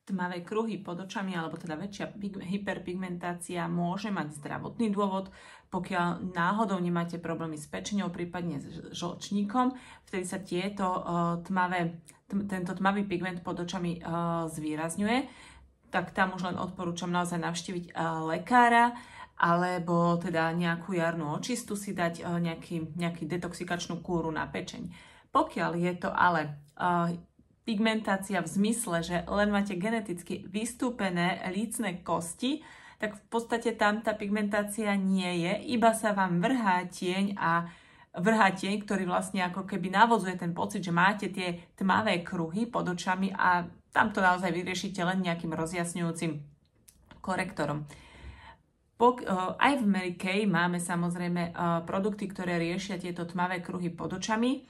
Tmavé kruhy pod očami, alebo teda väčšia hyperpigmentácia môže mať zdravotný dôvod, pokiaľ náhodou nemáte problémy s pečeňou, prípadne s žlčníkom, vtedy sa tento tmavý pigment pod očami zvýrazňuje, tak tam už len odporúčam naozaj navštíviť lekára, alebo teda nejakú jarnú očistu si dať nejaký detoxikačnú kúru na pečeň. Pokiaľ je to ale pigmentácia v zmysle, že len máte geneticky vystúpené lícne kosti, tak v podstate tam tá pigmentácia nie je, iba sa vám vrhá tieň, ktorý vlastne ako keby navodzuje ten pocit, že máte tie tmavé kruhy pod očami a tam to naozaj vyriešite len nejakým rozjasňujúcim korektorom. Aj v Mary Kay máme samozrejme produkty, ktoré riešia tieto tmavé kruhy pod očami.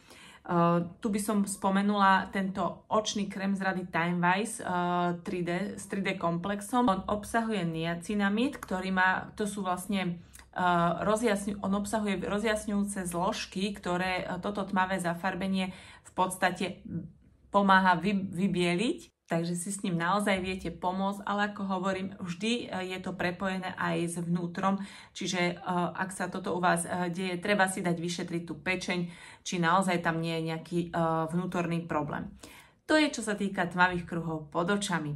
Tu by som spomenula tento očný krém z rady Timewise 3D s 3D komplexom. On obsahuje niacinamid, to sú vlastne on obsahuje rozjasňujúce zložky, ktoré toto tmavé zafarbenie v podstate pomáha vybieliť. Takže si s ním naozaj viete pomôcť, ale ako hovorím, vždy je to prepojené aj s vnútrom, čiže ak sa toto u vás deje, treba si dať vyšetriť tú pečeň, či naozaj tam nie je nejaký vnútorný problém. To je, čo sa týka tmavých kruhov pod očami.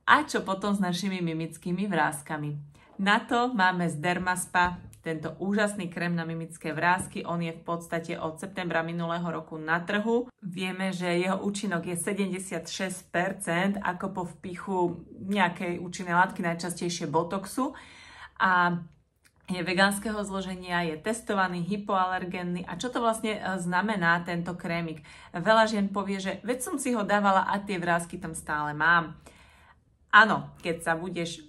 A čo potom s našimi mimickými vráskami? Na to máme z Dermaspa tento úžasný krém na mimické vrásky. On je v podstate od septembra minulého roku na trhu. Vieme, že jeho účinok je 76% ako po vpichu nejakej účinnej látky, najčastejšie botoxu. A je vegánskeho zloženia, je testovaný, hypoalergénny. A čo to vlastne znamená tento krémik? Veľa žien povie, že veď som si ho dávala a tie vrásky tam stále mám. Áno, keď sa budeš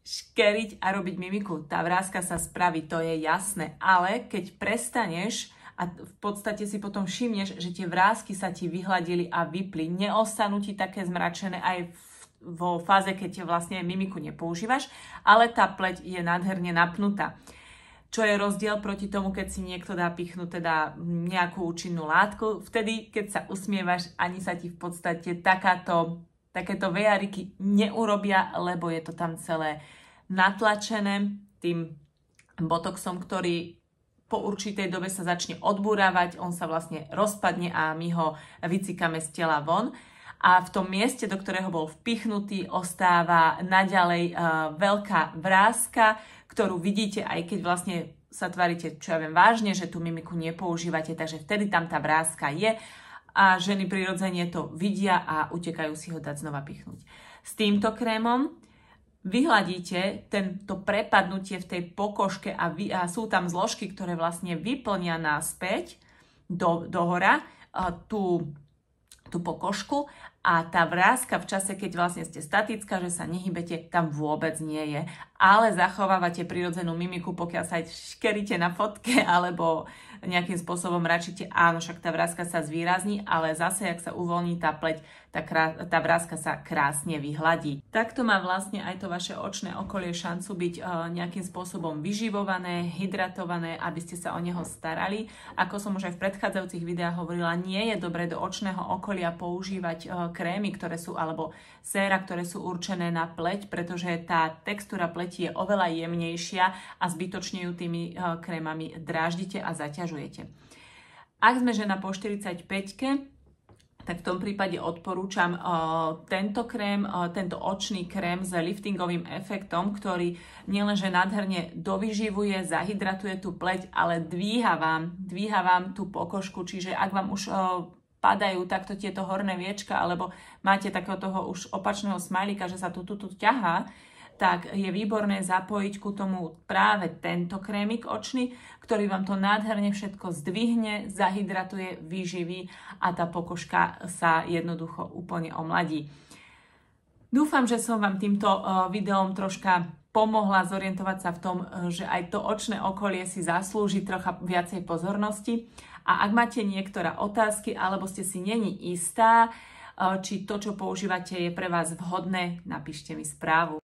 škeriť a robiť mimiku, tá vrázka sa spraví, to je jasné, ale keď prestaneš a v podstate si potom všimneš, že tie vrásky sa ti vyhladili a vypli, neostanú ti také zmračené aj vo fáze, keď vlastne mimiku nepoužívaš, ale tá pleť je nádherne napnutá. Čo je rozdiel proti tomu, keď si niekto dá pichnúť teda nejakú účinnú látku, vtedy, keď sa usmievaš, ani sa ti v podstate takéto vejariky neurobia, lebo je to tam celé natlačené tým botoxom, ktorý po určitej dobe sa začne odburávať, on sa vlastne rozpadne a my ho vycikame z tela von. A v tom mieste, do ktorého bol vpichnutý, ostáva naďalej veľká vráska, ktorú vidíte, aj keď vlastne sa tvárite, čo ja viem, vážne, že tú mimiku nepoužívate, takže vtedy tam tá vráska je. A ženy prirodzene to vidia a utekajú si ho dať znova pichnúť. S týmto krémom vyhladíte tento prepadnutie v tej pokožke a sú tam zložky, ktoré vlastne vyplnia naspäť dohora tú pokožku a tá vráska v čase, keď vlastne ste statická, že sa nehybete, tam vôbec nie je. Ale zachovávate prirodzenú mimiku, pokiaľ sa aj škeríte na fotke alebo nejakým spôsobom račíte, áno, však tá vráska sa zvýrazní, ale zase, ak sa uvoľní tá pleť, tá vráska sa krásne vyhladí. Takto má vlastne aj to vaše očné okolie šancu byť nejakým spôsobom vyživované, hydratované, aby ste sa o neho starali. Ako som už aj v predchádzajúcich videách hovorila, nie je dobre do očného okolia používať krémy, alebo séra, ktoré sú určené na pleť, pretože tá textúra pleti je oveľa jemnejšia a zbytočne ju tými krémami dráždite a zaťažujete. Ak sme žena po 45-ke, tak v tom prípade odporúčam tento očný krém s liftingovým efektom, ktorý nielenže nádherne dovyživuje, zahydratuje tú pleť, ale dvíha vám tú pokožku, čiže ak vám už padajú takto tieto horné viečka, alebo máte takého toho už opačného smajlíka, že sa tu ťahá, tak je výborné zapojiť ku tomu práve tento krémik očný, ktorý vám to nádherne všetko zdvihne, zahydratuje, vyživí a tá pokožka sa jednoducho úplne omladí. Dúfam, že som vám týmto videom troška pomohla zorientovať sa v tom, že aj to očné okolie si zaslúži trocha viacej pozornosti. A ak máte niektoré otázky, alebo ste si není istá, či to, čo používate, je pre vás vhodné, napíšte mi správu.